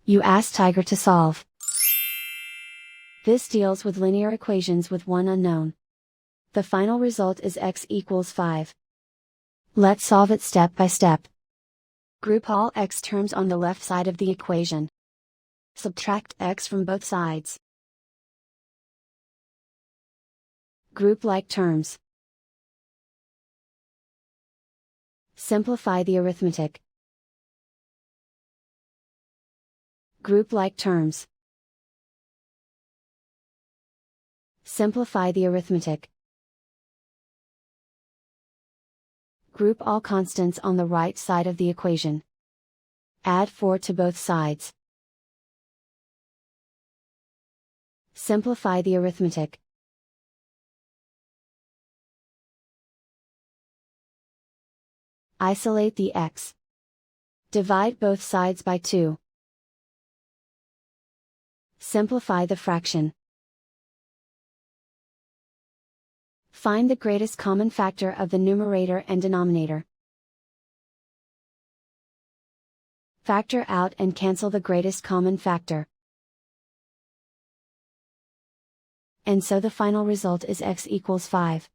You ask Tiger to solve. This deals with linear equations with one unknown. The final result is x equals 5. Let's solve it step by step. Group all x terms on the left side of the equation. Subtract x from both sides. Group like terms. Simplify the arithmetic. Group like terms. Simplify the arithmetic. Group all constants on the right side of the equation. Add 4 to both sides. Simplify the arithmetic. Isolate the x. Divide both sides by 2. Simplify the fraction. Find the greatest common factor of the numerator and denominator. Factor out and cancel the greatest common factor. And so the final result is x equals 5.